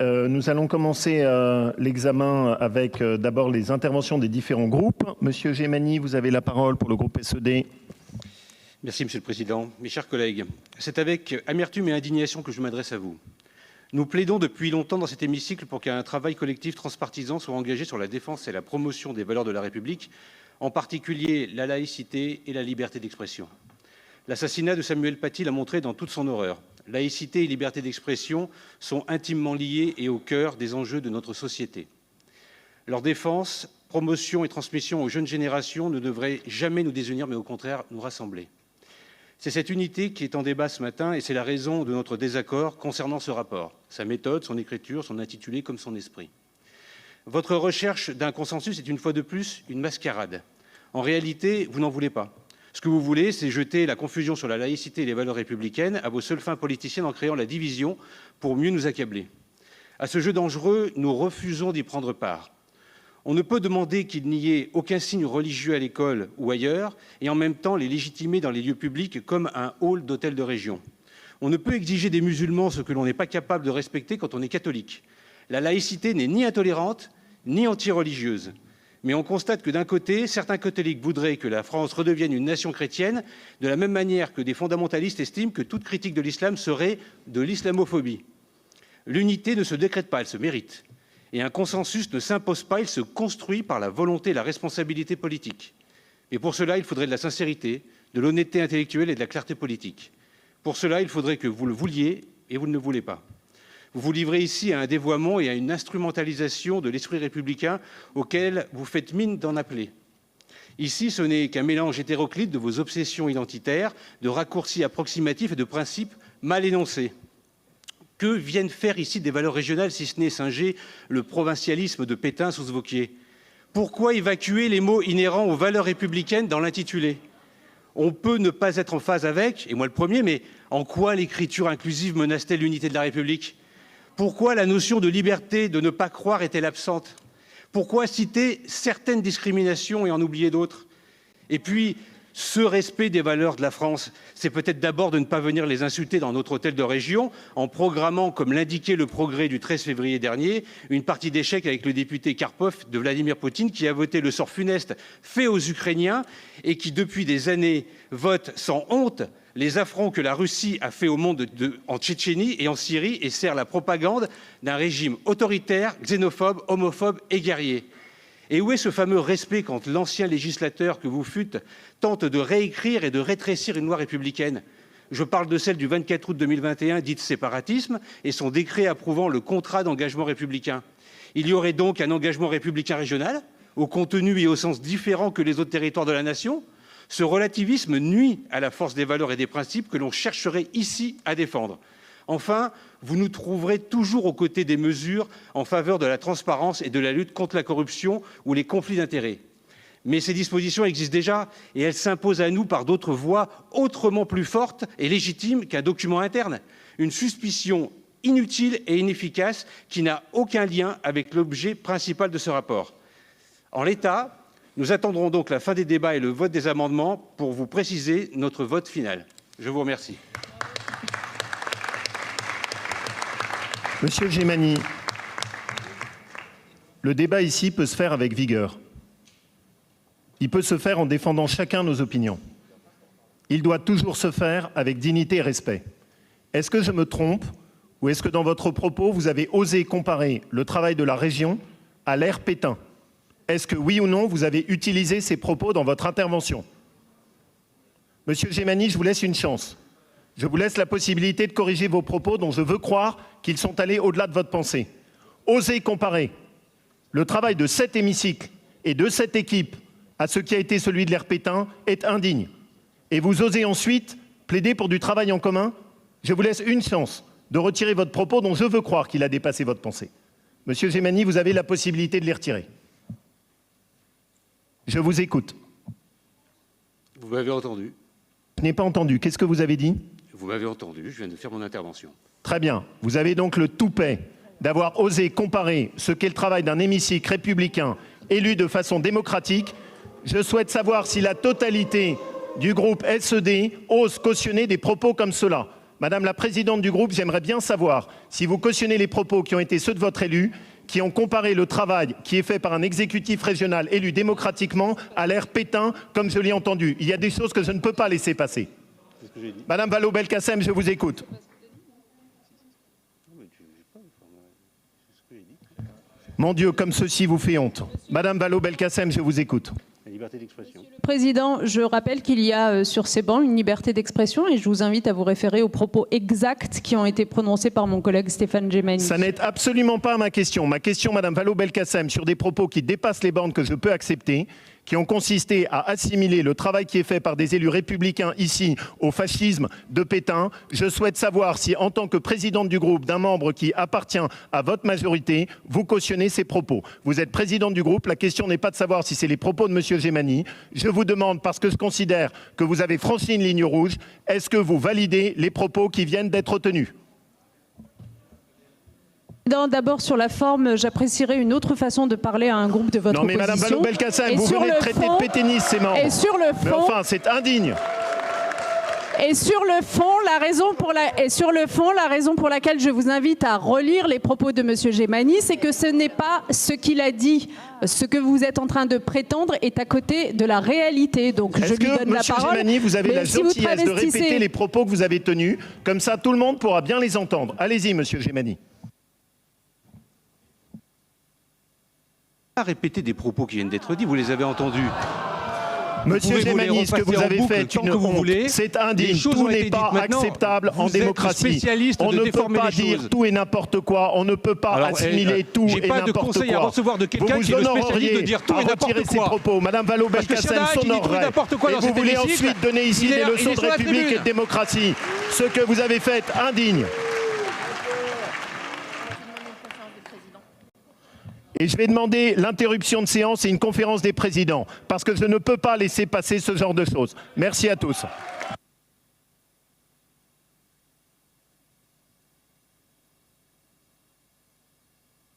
Nous allons commencer l'examen avec d'abord les interventions des différents groupes. Monsieur Gemani, vous avez la parole pour le groupe SED. Merci Monsieur le Président. Mes chers collègues, c'est avec amertume et indignation que je m'adresse à vous. Nous plaidons depuis longtemps dans cet hémicycle pour qu'un travail collectif transpartisan soit engagé sur la défense et la promotion des valeurs de la République, en particulier la laïcité et la liberté d'expression. L'assassinat de Samuel Paty l'a montré dans toute son horreur. Laïcité et liberté d'expression sont intimement liées et au cœur des enjeux de notre société. Leur défense, promotion et transmission aux jeunes générations ne devraient jamais nous désunir, mais au contraire nous rassembler. C'est cette unité qui est en débat ce matin et c'est la raison de notre désaccord concernant ce rapport, sa méthode, son écriture, son intitulé comme son esprit. Votre recherche d'un consensus est une fois de plus une mascarade. En réalité, vous n'en voulez pas. Ce que vous voulez, c'est jeter la confusion sur la laïcité et les valeurs républicaines à vos seules fins politiciennes en créant la division pour mieux nous accabler. À ce jeu dangereux, nous refusons d'y prendre part. On ne peut demander qu'il n'y ait aucun signe religieux à l'école ou ailleurs et en même temps les légitimer dans les lieux publics comme un hall d'hôtel de région. On ne peut exiger des musulmans ce que l'on n'est pas capable de respecter quand on est catholique. La laïcité n'est ni intolérante ni anti-religieuse. Mais on constate que d'un côté, certains catholiques voudraient que la France redevienne une nation chrétienne, de la même manière que des fondamentalistes estiment que toute critique de l'islam serait de l'islamophobie. L'unité ne se décrète pas, elle se mérite. Et un consensus ne s'impose pas, il se construit par la volonté et la responsabilité politique. Et pour cela, il faudrait de la sincérité, de l'honnêteté intellectuelle et de la clarté politique. Pour cela, il faudrait que vous le vouliez et vous ne le voulez pas. Vous vous livrez ici à un dévoiement et à une instrumentalisation de l'esprit républicain auquel vous faites mine d'en appeler. Ici, ce n'est qu'un mélange hétéroclite de vos obsessions identitaires, de raccourcis approximatifs et de principes mal énoncés. Que viennent faire ici des valeurs régionales si ce n'est singer le provincialisme de Pétain sous Wauquiez? Pourquoi évacuer les mots inhérents aux valeurs républicaines dans l'intitulé? On peut ne pas être en phase avec, et moi le premier, mais en quoi l'écriture inclusive menace-t-elle l'unité de la République? Pourquoi la notion de liberté de ne pas croire est-elle absente? Pourquoi citer certaines discriminations et en oublier d'autres? Et puis, ce respect des valeurs de la France, c'est peut-être d'abord de ne pas venir les insulter dans notre hôtel de région en programmant, comme l'indiquait le Progrès du 13 février dernier, une partie d'échecs avec le député Karpov de Vladimir Poutine qui a voté le sort funeste fait aux Ukrainiens et qui, depuis des années, vote sans honte les affronts que la Russie a fait au monde en Tchétchénie et en Syrie et sert la propagande d'un régime autoritaire, xénophobe, homophobe et guerrier. Et où est ce fameux respect quand l'ancien législateur que vous fûtes tente de réécrire et de rétrécir une loi républicaine? Je parle de celle du 24 août 2021, dite séparatisme, et son décret approuvant le contrat d'engagement républicain. Il y aurait donc un engagement républicain régional, au contenu et au sens différent que les autres territoires de la nation. Ce relativisme nuit à la force des valeurs et des principes que l'on chercherait ici à défendre. Enfin, vous nous trouverez toujours aux côtés des mesures en faveur de la transparence et de la lutte contre la corruption ou les conflits d'intérêts. Mais ces dispositions existent déjà et elles s'imposent à nous par d'autres voies autrement plus fortes et légitimes qu'un document interne. Une suspicion inutile et inefficace qui n'a aucun lien avec l'objet principal de ce rapport. En l'état, nous attendrons donc la fin des débats et le vote des amendements pour vous préciser notre vote final. Je vous remercie. Monsieur Gemani, le débat ici peut se faire avec vigueur. Il peut se faire en défendant chacun nos opinions. Il doit toujours se faire avec dignité et respect. Est-ce que je me trompe ou est-ce que dans votre propos, vous avez osé comparer le travail de la région à l'ère Pétain? Est-ce que oui ou non, vous avez utilisé ces propos dans votre intervention? Monsieur Gemani, je vous laisse une chance. Je vous laisse la possibilité de corriger vos propos dont je veux croire qu'ils sont allés au-delà de votre pensée. Osez comparer le travail de cet hémicycle et de cette équipe à ce qui a été celui de l'ère Pétain est indigne. Et vous osez ensuite plaider pour du travail en commun? Je vous laisse une chance de retirer votre propos dont je veux croire qu'il a dépassé votre pensée. Monsieur Gemani, vous avez la possibilité de les retirer. Je vous écoute. Vous m'avez entendu. Je n'ai pas entendu. Qu'est-ce que vous avez dit? Vous m'avez entendu, je viens de faire mon intervention. Très bien. Vous avez donc le toupet d'avoir osé comparer ce qu'est le travail d'un hémicycle républicain élu de façon démocratique. Je souhaite savoir si la totalité du groupe SED ose cautionner des propos comme cela. Madame la présidente du groupe, j'aimerais bien savoir si vous cautionnez les propos qui ont été ceux de votre élu, qui ont comparé le travail qui est fait par un exécutif régional élu démocratiquement à l'ère Pétain, comme je l'ai entendu. Il y a des choses que je ne peux pas laisser passer. Madame Vallaud-Belkacem, je vous écoute. Mon Dieu, comme ceci vous fait honte. Madame Vallaud-Belkacem, je vous écoute. La liberté d'expression. Président, je rappelle qu'il y a sur ces bancs une liberté d'expression et je vous invite à vous référer aux propos exacts qui ont été prononcés par mon collègue Stéphane Gemani. Ça n'est absolument pas ma question. Ma question, Madame Vallaud-Belkacem, sur des propos qui dépassent les bornes que je peux accepter, qui ont consisté à assimiler le travail qui est fait par des élus républicains ici au fascisme de Pétain. Je souhaite savoir si, en tant que présidente du groupe, d'un membre qui appartient à votre majorité, vous cautionnez ces propos. Vous êtes présidente du groupe, la question n'est pas de savoir si c'est les propos de Monsieur Gemani. Je vous demande, parce que je considère que vous avez franchi une ligne rouge, est-ce que vous validez les propos qui viennent d'être tenus ? D'abord, sur la forme, j'apprécierais une autre façon de parler à un groupe de votre opposition. Non, mais Madame Vallaud-Belkacem, vous venez de traiter de pétainistes ces membres. Et sur le mais fond, enfin, c'est indigne. Et sur le fond, la raison pour laquelle je vous invite à relire les propos de Monsieur Gemani, c'est que ce n'est pas ce qu'il a dit. Ce que vous êtes en train de prétendre est à côté de la réalité. Donc je lui donne la parole. Gemani, vous avez la si gentillesse de répéter les propos que vous avez tenus, comme ça tout le monde pourra bien les entendre. Allez-y, Monsieur Gemani. Répéter des propos qui viennent d'être dits, vous les avez entendus. Monsieur Gemani, ce que vous avez fait est une honte. C'est indigne. Tout n'est pas acceptable en démocratie. On ne peut pas dire tout et n'importe quoi. On ne peut pas assimiler tout et n'importe quoi. J'ai pas de conseil à recevoir de quelqu'un qui est le spécialiste de dire tout et n'importe quoi. Ces propos. Madame Vallaud-Belkacem s'honorerait. Et vous voulez ensuite donner ici des leçons de République et de démocratie. Ce que vous avez fait est indigne. Et je vais demander l'interruption de séance et une conférence des présidents, parce que je ne peux pas laisser passer ce genre de choses. Merci à tous.